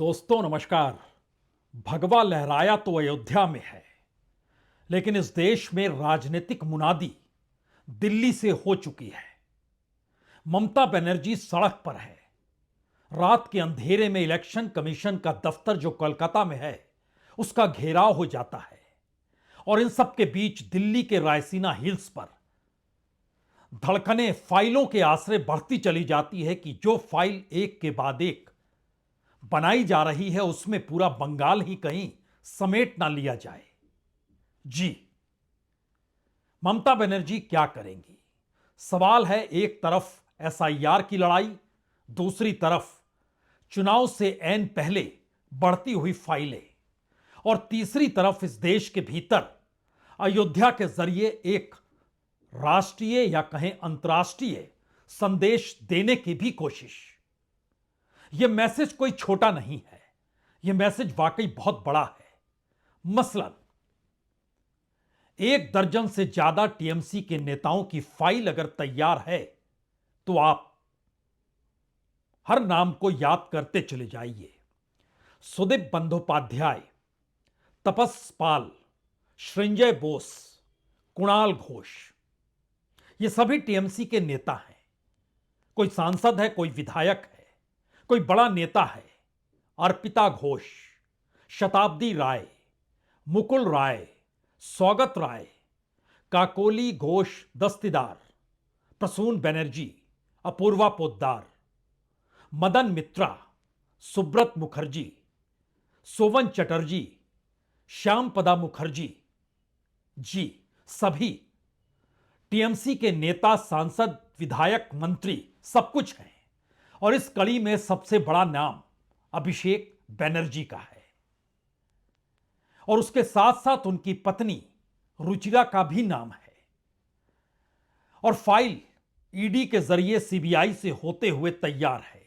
दोस्तों नमस्कार। भगवा लहराया तो अयोध्या में है, लेकिन इस देश में राजनीतिक मुनादी दिल्ली से हो चुकी है। ममता बनर्जी सड़क पर है। रात के अंधेरे में इलेक्शन कमीशन का दफ्तर जो कोलकाता में है, उसका घेराव हो जाता है और इन सब के बीच दिल्ली के रायसीना हिल्स पर धड़कनें फाइलों के आसरे बढ़ती चली जाती है कि जो फाइल एक के बाद एक बनाई जा रही है उसमें पूरा बंगाल ही कहीं समेट ना लिया जाए। जी, ममता बनर्जी क्या करेंगी? सवाल है, एक तरफ एसआईआर की लड़ाई, दूसरी तरफ चुनाव से ऐन पहले बढ़ती हुई फाइलें और तीसरी तरफ इस देश के भीतर अयोध्या के जरिए एक राष्ट्रीय या कहें अंतर्राष्ट्रीय संदेश देने की भी कोशिश। यह मैसेज कोई छोटा नहीं है, यह मैसेज वाकई बहुत बड़ा है। मसलन 1 दर्जन से ज्यादा टीएमसी के नेताओं की फाइल अगर तैयार है तो आप हर नाम को याद करते चले जाइए। सुदीप बंदोपाध्याय, तपस पाल, सृंजय बोस, कुणाल घोष, ये सभी टीएमसी के नेता हैं। कोई सांसद है, कोई विधायक है, कोई बड़ा नेता है। अर्पिता घोष, शताब्दी राय, मुकुल राय, सौगत राय, काकोली घोष दस्तीदार, प्रसून बनर्जी, अपूर्वा पोद्दार, मदन मित्रा, सुब्रत मुखर्जी, सोवन चटर्जी, श्यामपदा मुखर्जी। जी, सभी टीएमसी के नेता, सांसद, विधायक, मंत्री सब कुछ हैं। और इस कड़ी में सबसे बड़ा नाम अभिषेक बनर्जी का है और उसके साथ साथ उनकी पत्नी रुचिरा का भी नाम है। और फाइल ईडी के जरिए सीबीआई से होते हुए तैयार है।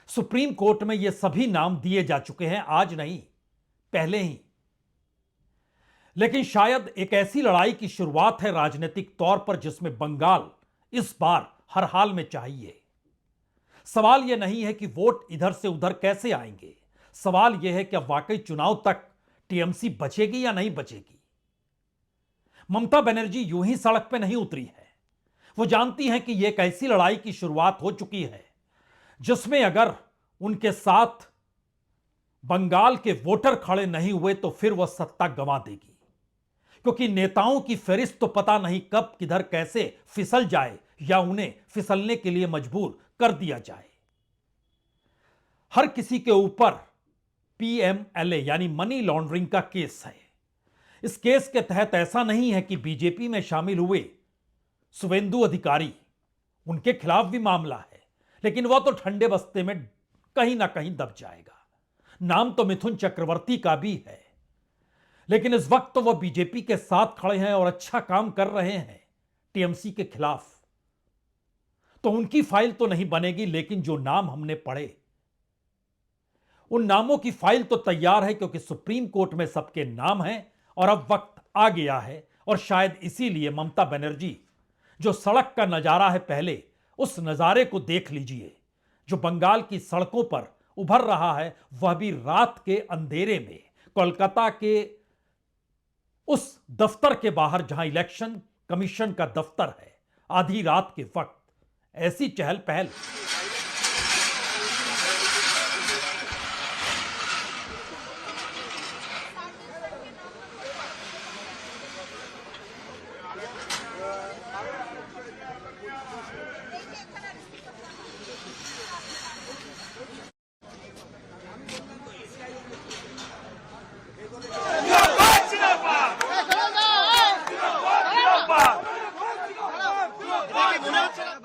सुप्रीम कोर्ट में ये सभी नाम दिए जा चुके हैं, आज नहीं पहले ही। लेकिन शायद एक ऐसी लड़ाई की शुरुआत है राजनीतिक तौर पर जिसमें बंगाल इस बार हर हाल में चाहिए। सवाल यह नहीं है कि वोट इधर से उधर कैसे आएंगे, सवाल यह है कि अब वाकई चुनाव तक टीएमसी बचेगी या नहीं बचेगी। ममता बनर्जी यूं ही सड़क पे नहीं उतरी है। वो जानती हैं कि यह एक ऐसी लड़ाई की शुरुआत हो चुकी है जिसमें अगर उनके साथ बंगाल के वोटर खड़े नहीं हुए तो फिर वह सत्ता गंवा देगी, क्योंकि नेताओं की फहरिस्त तो पता नहीं कब किधर कैसे फिसल जाए या उन्हें फिसलने के लिए मजबूर कर दिया जाए। हर किसी के ऊपर पीएमएलए यानी मनी लॉन्ड्रिंग का केस है। इस केस के तहत ऐसा नहीं है कि बीजेपी में शामिल हुए शुवेंदु अधिकारी, उनके खिलाफ भी मामला है, लेकिन वह तो ठंडे बस्ते में कहीं ना कहीं दब जाएगा। नाम तो मिथुन चक्रवर्ती का भी है, लेकिन इस वक्त तो वह बीजेपी के साथ खड़े हैं और अच्छा काम कर रहे हैं टीएमसी के खिलाफ। तो उनकी फाइल तो नहीं बनेगी, लेकिन जो नाम हमने पढ़े उन नामों की फाइल तो तैयार है, क्योंकि सुप्रीम कोर्ट में सबके नाम हैं और अब वक्त आ गया है। और शायद इसीलिए ममता बनर्जी जो सड़क का नजारा है, पहले उस नजारे को देख लीजिए जो बंगाल की सड़कों पर उभर रहा है, वह भी रात के अंधेरे में कोलकाता के उस दफ्तर के बाहर जहां इलेक्शन कमीशन का दफ्तर है। आधी रात के वक्त ऐसी चहल पहल।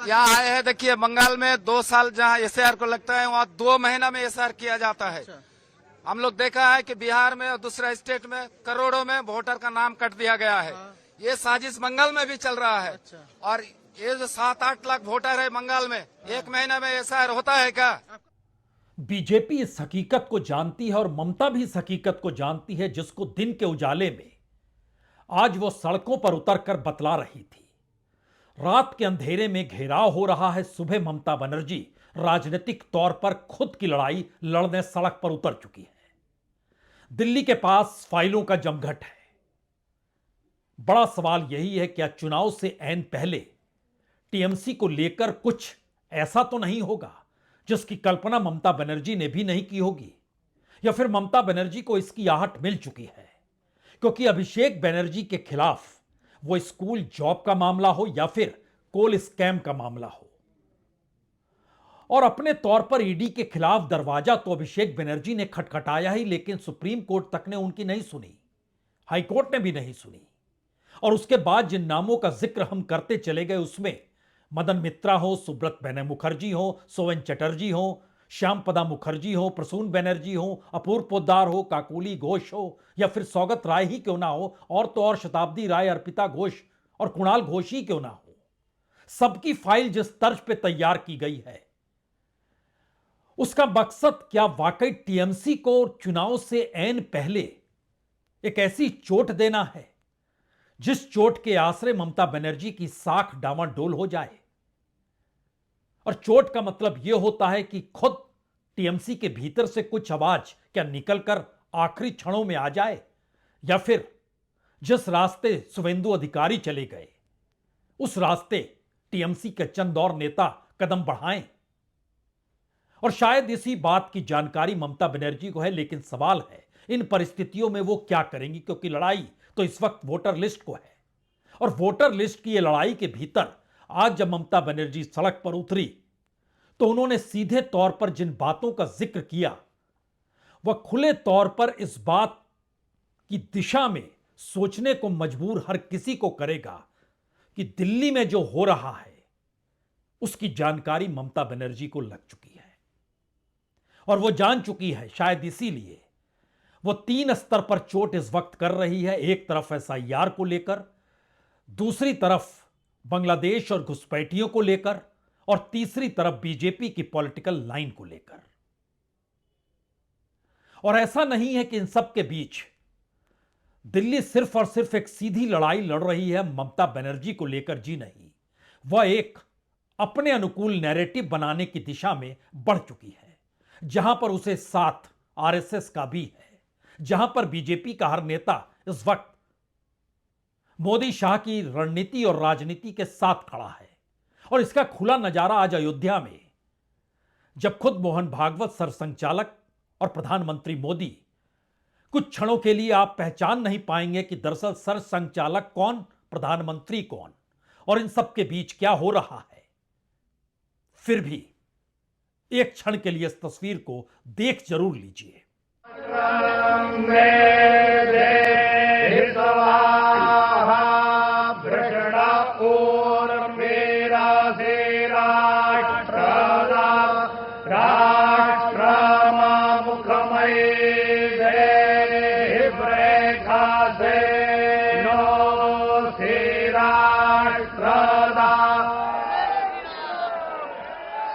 यहाँ आए हैं। देखिए, बंगाल में 2 साल जहाँ एसआईआर को लगता है, वहाँ 2 महीना में एसआईआर किया जाता है। हम लोग देखा है कि बिहार में और दूसरा स्टेट में करोड़ों में वोटर का नाम कट दिया गया है। ये साजिश बंगाल में भी चल रहा है। और ये जो 7-8 लाख वोटर है बंगाल में, 1 महीना में एसआईआर होता है क्या? बीजेपी इस हकीकत को जानती है और ममता भी इस हकीकत को जानती है, जिसको दिन के उजाले में आज वो सड़कों पर उतरकर बतला रही थी। रात के अंधेरे में घेराव हो रहा है। सुबह ममता बनर्जी राजनीतिक तौर पर खुद की लड़ाई लड़ने सड़क पर उतर चुकी है। दिल्ली के पास फाइलों का जमघट है। बड़ा सवाल यही है, क्या चुनाव से ऐन पहले टीएमसी को लेकर कुछ ऐसा तो नहीं होगा जिसकी कल्पना ममता बनर्जी ने भी नहीं की होगी, या फिर ममता बनर्जी को इसकी आहट मिल चुकी है? क्योंकि अभिषेक बनर्जी के खिलाफ वो स्कूल जॉब का मामला हो या फिर कोल स्कैम का मामला हो, और अपने तौर पर ईडी के खिलाफ दरवाजा तो अभिषेक बनर्जी ने खटखटाया ही, लेकिन सुप्रीम कोर्ट तक ने उनकी नहीं सुनी, हाईकोर्ट ने भी नहीं सुनी। और उसके बाद जिन नामों का जिक्र हम करते चले गए, उसमें मदन मित्रा हो, सुब्रत बैनर मुखर्जी हो, सोवन चटर्जी हो, श्याम पदा मुखर्जी हो, प्रसून बनर्जी हो, अपूर्व पोद्दार हो, काकोली घोष हो, या फिर सौगत राय ही क्यों ना हो, और तो और शताब्दी राय, अर्पिता घोष और कुणाल घोष ही क्यों ना हो, सबकी फाइल जिस तर्ज पे तैयार की गई है, उसका मकसद क्या वाकई टीएमसी को चुनाव से ऐन पहले एक ऐसी चोट देना है जिस चोट के आसरे ममता बनर्जी की साख डामाडोल हो जाए? और चोट का मतलब यह होता है कि खुद टीएमसी के भीतर से कुछ आवाज क्या निकलकर आखिरी क्षणों में आ जाए, या फिर जिस रास्ते शुभेंदु अधिकारी चले गए उस रास्ते टीएमसी के चंद और नेता कदम बढ़ाएं। और शायद इसी बात की जानकारी ममता बनर्जी को है, लेकिन सवाल है इन परिस्थितियों में वो क्या करेंगी, क्योंकि लड़ाई तो इस वक्त वोटर लिस्ट को है। और वोटर लिस्ट की ये लड़ाई के भीतर आज जब ममता बनर्जी सड़क पर उतरी तो उन्होंने सीधे तौर पर जिन बातों का जिक्र किया वह खुले तौर पर इस बात की दिशा में सोचने को मजबूर हर किसी को करेगा कि दिल्ली में जो हो रहा है उसकी जानकारी ममता बनर्जी को लग चुकी है, और वो जान चुकी है। शायद इसीलिए वो 3 स्तर पर चोट इस वक्त कर रही है। एक तरफ एसआईआर को लेकर, दूसरी तरफ बांग्लादेश और घुसपैठियों को लेकर, और तीसरी तरफ बीजेपी की पॉलिटिकल लाइन को लेकर। और ऐसा नहीं है कि इन सब के बीच दिल्ली सिर्फ और सिर्फ एक सीधी लड़ाई लड़ रही है ममता बनर्जी को लेकर, जी नहीं, वह एक अपने अनुकूल नैरेटिव बनाने की दिशा में बढ़ चुकी है, जहां पर उसे साथ आरएसएस का भी है, जहां पर बीजेपी का हर नेता इस वक्त मोदी शाह की रणनीति और राजनीति के साथ खड़ा है। और इसका खुला नजारा आज अयोध्या में, जब खुद मोहन भागवत सरसंघचालक और प्रधानमंत्री मोदी, कुछ क्षणों के लिए आप पहचान नहीं पाएंगे कि दरअसल सरसंघचालक कौन, प्रधानमंत्री कौन, और इन सब के बीच क्या हो रहा है। फिर भी एक क्षण के लिए इस तस्वीर को देख जरूर लीजिए।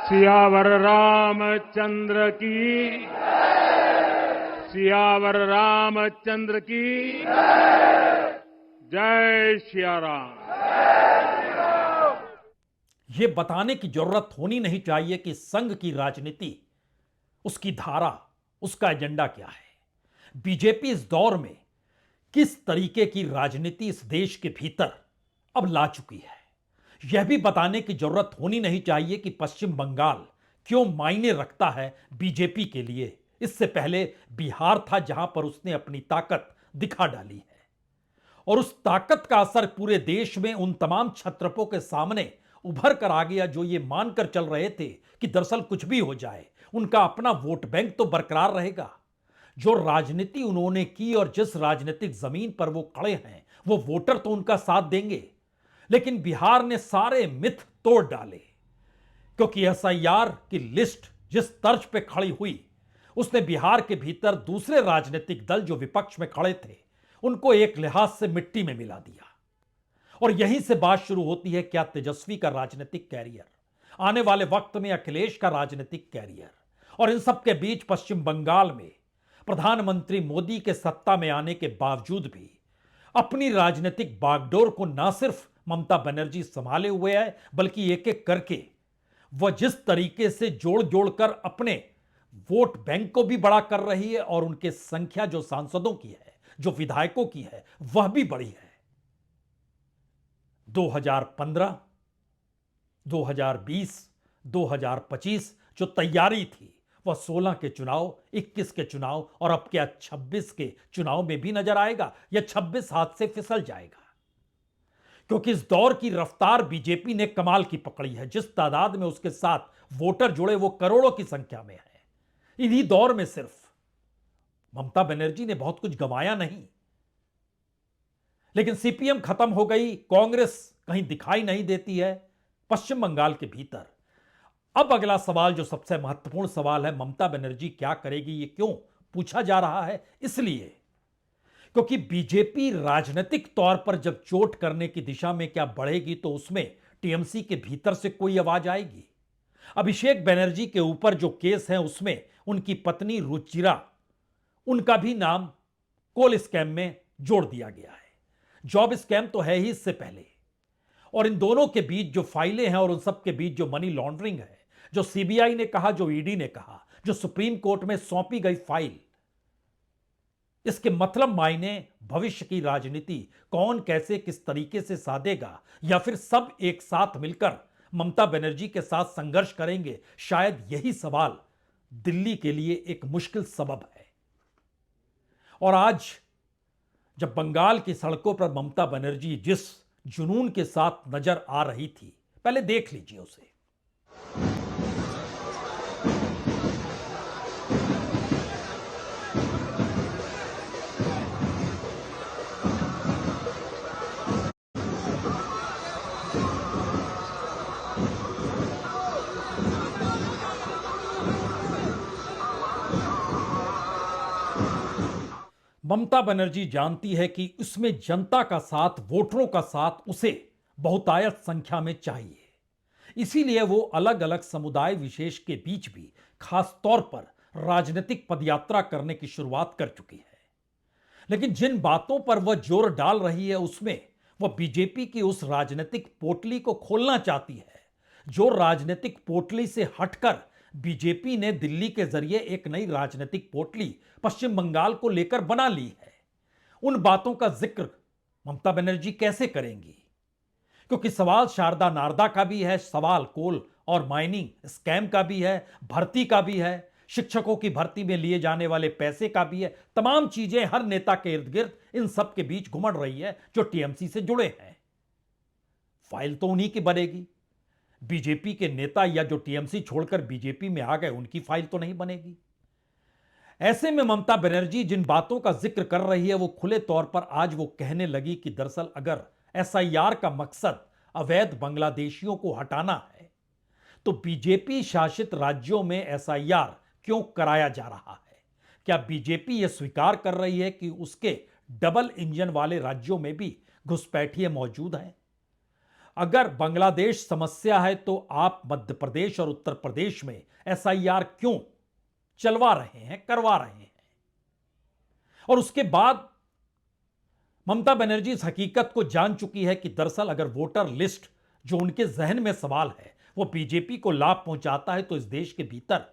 सियावर रामचंद्र की, सियावर रामचंद्र की जय सिया राम। यह बताने की जरूरत होनी नहीं चाहिए कि संघ की राजनीति, उसकी धारा, उसका एजेंडा क्या है। बीजेपी इस दौर में किस तरीके की राजनीति इस देश के भीतर अब ला चुकी है, यह भी बताने की जरूरत होनी नहीं चाहिए कि पश्चिम बंगाल क्यों मायने रखता है बीजेपी के लिए। इससे पहले बिहार था जहां पर उसने अपनी ताकत दिखा डाली है, और उस ताकत का असर पूरे देश में उन तमाम क्षत्रपों के सामने उभर कर आ गया जो ये मानकर चल रहे थे कि दरअसल कुछ भी हो जाए उनका अपना वोट बैंक तो बरकरार रहेगा। जो राजनीति उन्होंने की और जिस राजनीतिक जमीन पर वो खड़े हैं, वो वोटर तो उनका साथ देंगे। लेकिन बिहार ने सारे मिथ तोड़ डाले, क्योंकि एसआईआर की लिस्ट जिस तर्ज पे खड़ी हुई, उसने बिहार के भीतर दूसरे राजनीतिक दल जो विपक्ष में खड़े थे उनको एक लिहाज से मिट्टी में मिला दिया। और यहीं से बात शुरू होती है, क्या तेजस्वी का राजनीतिक कैरियर, आने वाले वक्त में अखिलेश का राजनीतिक कैरियर, और इन सब के बीच पश्चिम बंगाल में प्रधानमंत्री मोदी के सत्ता में आने के बावजूद भी अपनी राजनीतिक बागडोर को ना सिर्फ ममता बनर्जी संभाले हुए है, बल्कि एक एक करके वह जिस तरीके से जोड़ जोड़कर अपने वोट बैंक को भी बड़ा कर रही है और उनके संख्या जो सांसदों की है, जो विधायकों की है, वह भी बड़ी है। 2015, 2020, 2025 जो तैयारी थी वह 16 के चुनाव, 21 के चुनाव और अब क्या 26 के चुनाव में भी नजर आएगा या 26 हाथ से फिसल जाएगा? क्योंकि इस दौर की रफ्तार बीजेपी ने कमाल की पकड़ी है। जिस तादाद में उसके साथ वोटर जुड़े वो करोड़ों की संख्या में है। इन्हीं दौर में सिर्फ ममता बनर्जी ने बहुत कुछ गंवाया नहीं, लेकिन सीपीएम खत्म हो गई, कांग्रेस कहीं दिखाई नहीं देती है पश्चिम बंगाल के भीतर। अब अगला सवाल जो सबसे महत्वपूर्ण सवाल है, ममता बनर्जी क्या करेगी? ये क्यों पूछा जा रहा है? इसलिए क्योंकि बीजेपी राजनीतिक तौर पर जब चोट करने की दिशा में क्या बढ़ेगी तो उसमें टीएमसी के भीतर से कोई आवाज आएगी। अभिषेक बनर्जी के ऊपर जो केस है उसमें उनकी पत्नी रुचिरा, उनका भी नाम कोल स्कैम में जोड़ दिया गया है। जॉब स्कैम तो है ही इससे पहले, और इन दोनों के बीच जो फाइलें हैं और उन सब के बीच जो मनी लॉन्ड्रिंग है, जो सीबीआई ने कहा, जो ईडी ने कहा, जो सुप्रीम कोर्ट में सौंपी गई फाइल, इसके मतलब मायने भविष्य की राजनीति कौन कैसे किस तरीके से साधेगा, या फिर सब एक साथ मिलकर ममता बनर्जी के साथ संघर्ष करेंगे, शायद यही सवाल दिल्ली के लिए एक मुश्किल सबब है। और आज जब बंगाल की सड़कों पर ममता बनर्जी जिस जुनून के साथ नजर आ रही थी, पहले देख लीजिए उसे। ममता बनर्जी जानती है कि उसमें जनता का साथ, वोटरों का साथ उसे बहुतायत संख्या में चाहिए। इसीलिए वो अलग अलग समुदाय विशेष के बीच भी खास तौर पर राजनीतिक पदयात्रा करने की शुरुआत कर चुकी है। लेकिन जिन बातों पर वह जोर डाल रही है उसमें वह बीजेपी की उस राजनीतिक पोटली को खोलना चाहती है जो राजनीतिक पोटली से हटकर बीजेपी ने दिल्ली के जरिए एक नई राजनीतिक पोटली पश्चिम बंगाल को लेकर बना ली है। उन बातों का जिक्र ममता बनर्जी कैसे करेंगी? क्योंकि सवाल शारदा नारदा का भी है, सवाल कोल और माइनिंग स्कैम का भी है, भर्ती का भी है, शिक्षकों की भर्ती में लिए जाने वाले पैसे का भी है। तमाम चीजें हर नेता के इर्द गिर्द इन सब के बीच घुमड़ रही है जो टीएमसी से जुड़े हैं। फाइल तो उन्हीं की बनेगी। बीजेपी के नेता या जो टीएमसी छोड़कर बीजेपी में आ गए उनकी फाइल तो नहीं बनेगी। ऐसे में ममता बनर्जी जिन बातों का जिक्र कर रही है वो खुले तौर पर आज वो कहने लगी कि दरअसल अगर एसआईआर का मकसद अवैध बांग्लादेशियों को हटाना है तो बीजेपी शासित राज्यों में एसआईआर क्यों कराया जा रहा है? क्या बीजेपी यह स्वीकार कर रही है कि उसके डबल इंजन वाले राज्यों में भी घुसपैठिए मौजूद हैं? अगर बांग्लादेश समस्या है तो आप मध्य प्रदेश और उत्तर प्रदेश में एसआईआर क्यों चलवा रहे हैं, करवा रहे हैं? और उसके बाद ममता बनर्जी इस हकीकत को जान चुकी है कि दरअसल अगर वोटर लिस्ट जो उनके जहन में सवाल है वो बीजेपी को लाभ पहुंचाता है तो इस देश के भीतर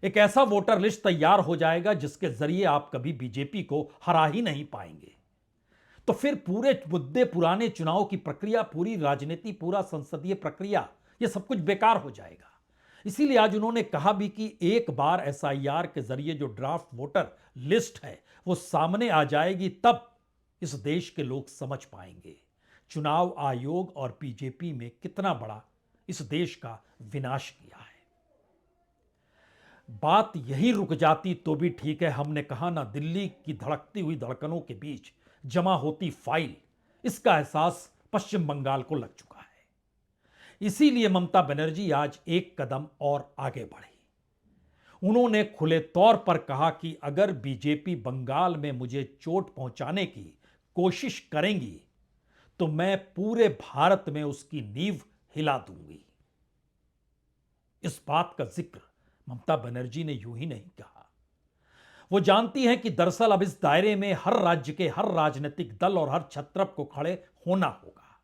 एक ऐसा वोटर लिस्ट तैयार हो जाएगा जिसके जरिए आप कभी बीजेपी को हरा ही नहीं पाएंगे। तो फिर पूरे मुद्दे, पुराने चुनाव की प्रक्रिया, पूरी राजनीति, पूरा संसदीय प्रक्रिया, यह सब कुछ बेकार हो जाएगा। इसीलिए आज उन्होंने कहा भी कि एक बार एसआईआर के जरिए जो ड्राफ्ट वोटर लिस्ट है वो सामने आ जाएगी, तब इस देश के लोग समझ पाएंगे चुनाव आयोग और बीजेपी में कितना बड़ा इस देश का विनाश किया है। बात यही रुक जाती तो भी ठीक है। हमने कहा ना, दिल्ली की धड़कती हुई धड़कनों के बीच जमा होती फाइल, इसका एहसास पश्चिम बंगाल को लग चुका है। इसीलिए ममता बनर्जी आज एक कदम और आगे बढ़ी। उन्होंने खुले तौर पर कहा कि अगर बीजेपी बंगाल में मुझे चोट पहुंचाने की कोशिश करेंगी तो मैं पूरे भारत में उसकी नींव हिला दूंगी। इस बात का जिक्र ममता बनर्जी ने यूं ही नहीं कहा। वो जानती हैं कि दरअसल अब इस दायरे में हर राज्य के हर राजनीतिक दल और हर छत्रप को खड़े होना होगा,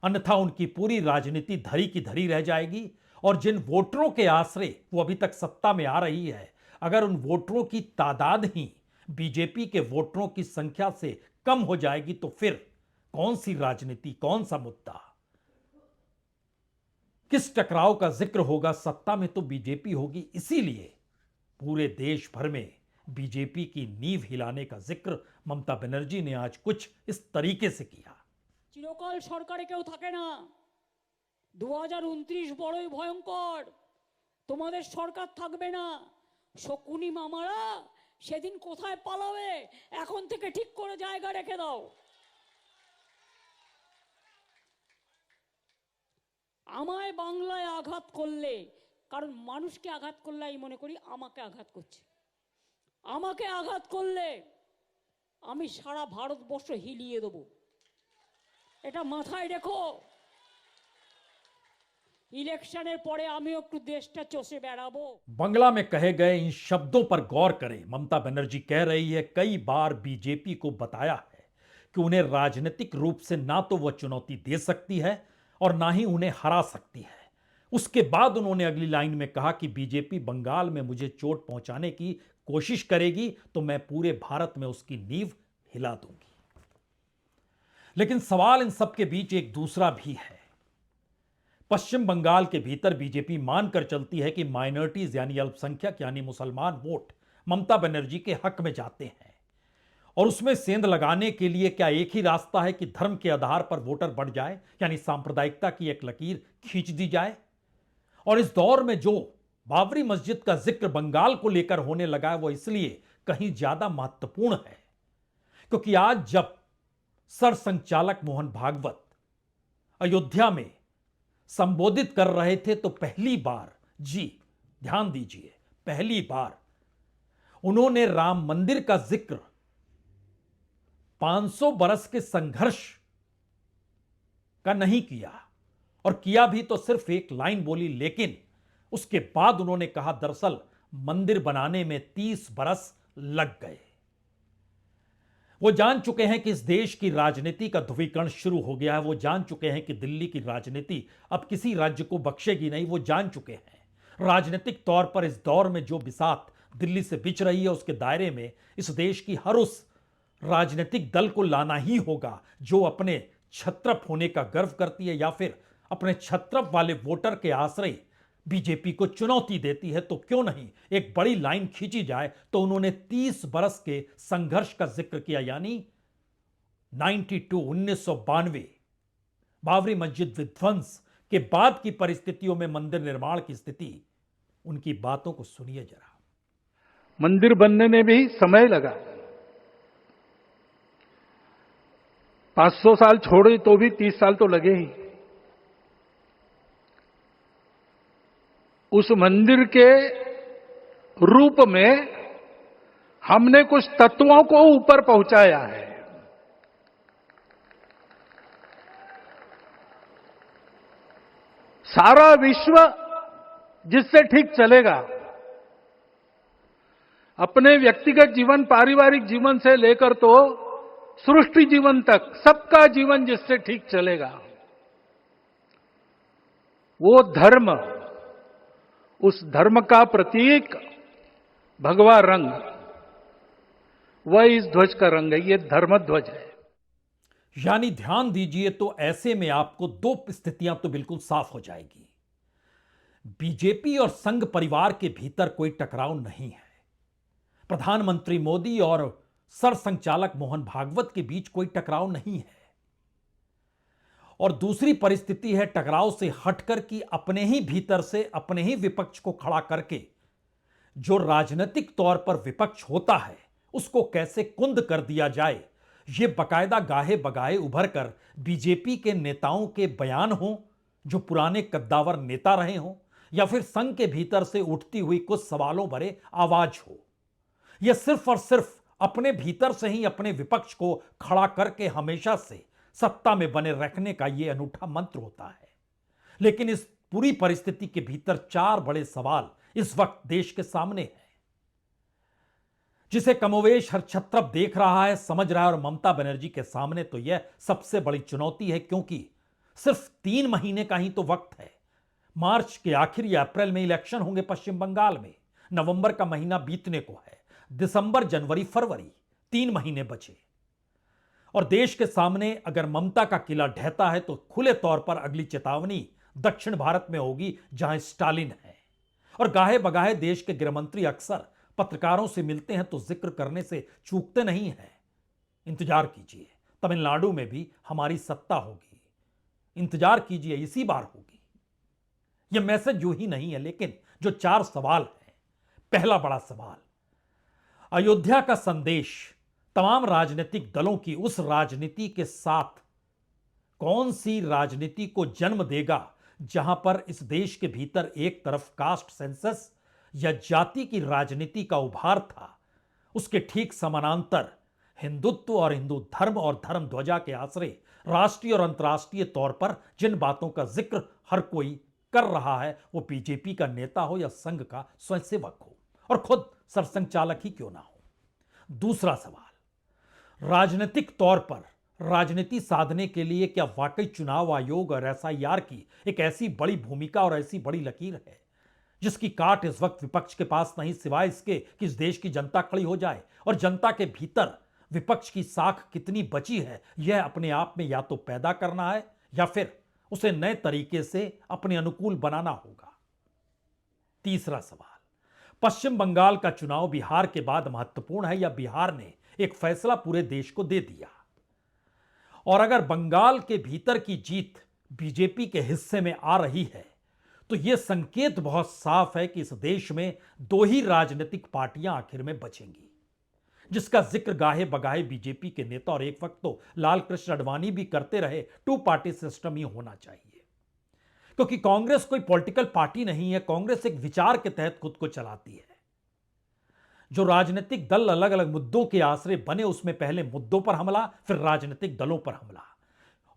अन्यथा उनकी पूरी राजनीति धरी की धरी रह जाएगी और जिन वोटरों के आश्रय वो अभी तक सत्ता में आ रही है, अगर उन वोटरों की तादाद ही बीजेपी के वोटरों की संख्या से कम हो जाएगी तो फिर कौन सी राजनीति, कौन सा मुद्दा, किस टकराव का जिक्र होगा? सत्ता में तो बीजेपी होगी। इसीलिए पूरे देश भर में बीजेपी की नींव हिलाने का जिक्र ममता बनर्जी ने आज कुछ इस तरीके से किया। চিরকাল সরকারে কেউ থাকে না। 2029 বড়ই ভয়ঙ্কর, তোমাদের সরকার থাকবে না। শকুনি মামারা সেদিন কোথায় পালাবে এখন থেকে ঠিক করে জায়গা রেখে দাও। আমায় বাংলায় আঘাত করলে, কারণ মানুষকে আঘাত করলে আমি মনে করি আমাকে আঘাত করছে। আমাকে আঘাত করলে আমি সারা ভারতবর্ষ হিলিয়ে দেবো, এটা মাথায় রেখো। ইলেকশনের পরে আমিও একটু দেশটা চষে বেড়াবো। बंगला में कहे गए इन शब्दों पर गौर करें। ममता बनर्जी कह रही है, कई बार बीजेपी को बताया है कि उन्हें राजनीतिक रूप से ना तो वह चुनौती दे सकती है और ना ही उन्हें हरा सकती है। उसके बाद उन्होंने अगली लाइन में कहा कि बीजेपी बंगाल में मुझे चोट पहुंचाने की कोशिश करेगी तो मैं पूरे भारत में उसकी नींव हिला दूंगी। लेकिन सवाल इन सब के बीच एक दूसरा भी है। पश्चिम बंगाल के भीतर बीजेपी मानकर चलती है कि माइनॉरिटीज यानी अल्पसंख्यक यानी मुसलमान वोट ममता बनर्जी के हक में जाते हैं, और उसमें सेंध लगाने के लिए क्या एक ही रास्ता है कि धर्म के आधार पर वोटर बढ़ जाए, यानी सांप्रदायिकता की एक लकीर खींच दी जाए। और इस दौर में जो बाबरी मस्जिद का जिक्र बंगाल को लेकर होने लगा है वो इसलिए कहीं ज्यादा महत्वपूर्ण है क्योंकि आज जब सरसंघचालक मोहन भागवत अयोध्या में संबोधित कर रहे थे तो पहली बार, जी ध्यान दीजिए, पहली बार उन्होंने राम मंदिर का जिक्र 500 बरस के संघर्ष का नहीं किया, और किया भी तो सिर्फ एक लाइन बोली, लेकिन उसके बाद उन्होंने कहा दरअसल मंदिर बनाने में 30 बरस लग गए। वो जान चुके हैं कि इस देश की राजनीति का ध्रुवीकरण शुरू हो गया है। वो जान चुके हैं कि दिल्ली की राजनीति अब किसी राज्य को बख्शेगी नहीं। वो जान चुके हैं राजनीतिक तौर पर इस दौर में जो बिसात दिल्ली से बिछ रही है उसके दायरे में इस देश की हर उस राजनीतिक दल को लाना ही होगा जो अपने छत्रप होने का गर्व करती है या फिर अपने छत्रप वाले वोटर के आश्रय बीजेपी को चुनौती देती है। तो क्यों नहीं एक बड़ी लाइन खींची जाए। तो उन्होंने 30 बरस के संघर्ष का जिक्र किया, यानी 1992 बाबरी मस्जिद विध्वंस के बाद की परिस्थितियों में मंदिर निर्माण की स्थिति। उनकी बातों को सुनिए जरा। मंदिर बनने में भी समय लगा, 500 साल छोड़े तो भी 30 साल तो लगे ही। उस मंदिर के रूप में हमने कुछ तत्वों को ऊपर पहुंचाया है। सारा विश्व जिससे ठीक चलेगा, अपने व्यक्तिगत जीवन, पारिवारिक जीवन से लेकर तो सृष्टि जीवन तक सबका जीवन जिससे ठीक चलेगा, वो धर्म, उस धर्म का प्रतीक भगवा रंग, वह इस ध्वज का रंग है। ये धर्म ध्वज है। यानी ध्यान दीजिए, तो ऐसे में आपको दो स्थितियां तो बिल्कुल साफ हो जाएगी। बीजेपी और संघ परिवार के भीतर कोई टकराव नहीं है। प्रधानमंत्री मोदी और सरसंघचालक मोहन भागवत के बीच कोई टकराव नहीं है। और दूसरी परिस्थिति है टकराव से हटकर कि अपने ही भीतर से अपने ही विपक्ष को खड़ा करके जो राजनीतिक तौर पर विपक्ष होता है उसको कैसे कुंद कर दिया जाए। ये बकायदा गाहे बगाहे उभर कर बीजेपी के नेताओं के बयान हों जो पुराने कद्दावर नेता रहे हों, या फिर संघ के भीतर से उठती हुई कुछ सवालों भरे आवाज हो। यह सिर्फ और सिर्फ अपने भीतर से ही अपने विपक्ष को खड़ा करके हमेशा से सत्ता में बने रखने का यह अनूठा मंत्र होता है। लेकिन इस पूरी परिस्थिति के भीतर 4 बड़े सवाल इस वक्त देश के सामने हैं, जिसे कमोवेश हर छत्रप देख रहा है, समझ रहा है। और ममता बनर्जी के सामने तो यह सबसे बड़ी चुनौती है, क्योंकि सिर्फ 3 महीने का ही तो वक्त है मार्च के आखिर या अप्रैल में इलेक्शन होंगे पश्चिम बंगाल में। नवंबर का महीना बीतने को है। दिसंबर, जनवरी, फरवरी 3 महीने बचे और देश के सामने अगर ममता का किला ढहता है तो खुले तौर पर अगली चेतावनी दक्षिण भारत में होगी, जहां स्टालिन है। और गाहे बगाहे देश के गृहमंत्री अक्सर पत्रकारों से मिलते हैं तो जिक्र करने से चूकते नहीं हैं। इंतजार कीजिए, तमिलनाडु में भी हमारी सत्ता होगी। इंतजार कीजिए, इसी बार होगी। यह मैसेज यूं ही नहीं है, लेकिन जो 4 सवाल हैं। पहला बड़ा सवाल, अयोध्या का संदेश तमाम राजनीतिक दलों की उस राजनीति के साथ कौन सी राजनीति को जन्म देगा जहां पर इस देश के भीतर एक तरफ कास्ट सेंसस या जाति की राजनीति का उभार था, उसके ठीक समानांतर हिंदुत्व और हिंदू धर्म और धर्म ध्वजा के आश्रय राष्ट्रीय और अंतर्राष्ट्रीय तौर पर जिन बातों का जिक्र हर कोई कर रहा है, वो बीजेपी का नेता हो या संघ का स्वयंसेवक हो और खुद सरसंघ चालक ही क्यों ना हो। दूसरा सवाल, राजनीतिक तौर पर राजनीति साधने के लिए क्या वाकई चुनाव आयोग और एसआईआर की एक ऐसी बड़ी भूमिका और ऐसी बड़ी लकीर है जिसकी काट इस वक्त विपक्ष के पास नहीं, सिवाय इसके कि इस देश की जनता खड़ी हो जाए और जनता के भीतर विपक्ष की साख कितनी बची है यह अपने आप में या तो पैदा करना है या फिर उसे नए तरीके से अपने अनुकूल बनाना होगा। तीसरा सवाल, पश्चिम बंगाल का चुनाव बिहार के बाद महत्वपूर्ण है या बिहार ने एक फैसला पूरे देश को दे दिया? और अगर बंगाल के भीतर की जीत बीजेपी के हिस्से में आ रही है तो यह संकेत बहुत साफ है कि इस देश में 2 ही राजनीतिक पार्टियां आखिर में बचेंगी, जिसका जिक्र गाहे बगाहे बीजेपी के नेता और एक वक्त तो लाल कृष्ण आडवाणी भी करते रहे, 2 पार्टी सिस्टम ही होना चाहिए। क्योंकि कांग्रेस कोई पॉलिटिकल पार्टी नहीं है, कांग्रेस एक विचार के तहत खुद को चलाती है। जो राजनीतिक दल अलग अलग मुद्दों के आश्रय बने, उसमें पहले मुद्दों पर हमला, फिर राजनीतिक दलों पर हमला,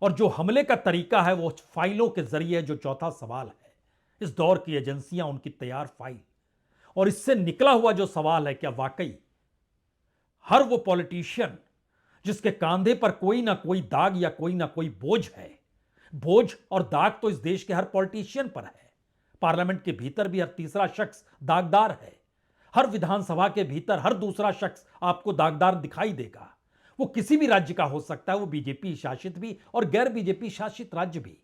और जो हमले का तरीका है वो फाइलों के जरिए। जो चौथा सवाल है, इस दौर की एजेंसियां, उनकी तैयार फाइल, और इससे निकला हुआ जो सवाल है, क्या वाकई हर वो पॉलिटिशियन जिसके कांधे पर कोई ना कोई दाग या कोई ना कोई बोझ है, बोझ और दाग तो इस देश के हर पॉलिटिशियन पर है। पार्लियामेंट के भीतर भी हर तीसरा शख्स दागदार है, हर विधानसभा के भीतर हर दूसरा शख्स आपको दागदार दिखाई देगा। वो किसी भी राज्य का हो सकता है, वो बीजेपी शासित भी और गैर बीजेपी शासित राज्य भी।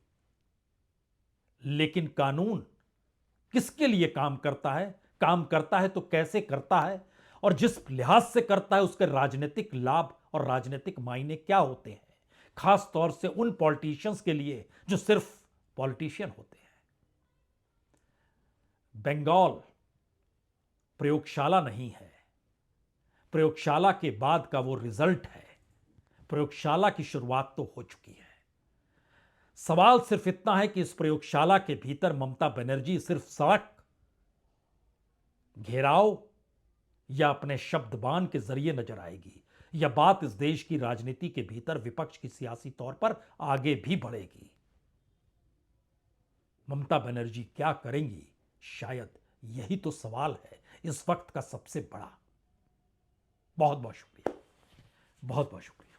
लेकिन कानून किसके लिए काम करता है, काम करता है तो कैसे करता है, और जिस लिहाज से करता है उसके राजनीतिक लाभ और राजनीतिक मायने क्या होते हैं, खास तौर से उन पॉलिटिशियंस के लिए जो सिर्फ पॉलिटिशियन होते हैं। बंगाल प्रयोगशाला नहीं है, प्रयोगशाला के बाद का वो रिजल्ट है। प्रयोगशाला की शुरुआत तो हो चुकी है। सवाल सिर्फ इतना है कि इस प्रयोगशाला के भीतर ममता बनर्जी सिर्फ सड़क, घेराव या अपने शब्दबान के जरिए नजर आएगी, यह बात इस देश की राजनीति के भीतर विपक्ष की सियासी तौर पर आगे भी बढ़ेगी। ममता बनर्जी क्या करेंगी, शायद यही तो सवाल है इस वक्त का सबसे बड़ा। बहुत बहुत शुक्रिया, बहुत बहुत शुक्रिया।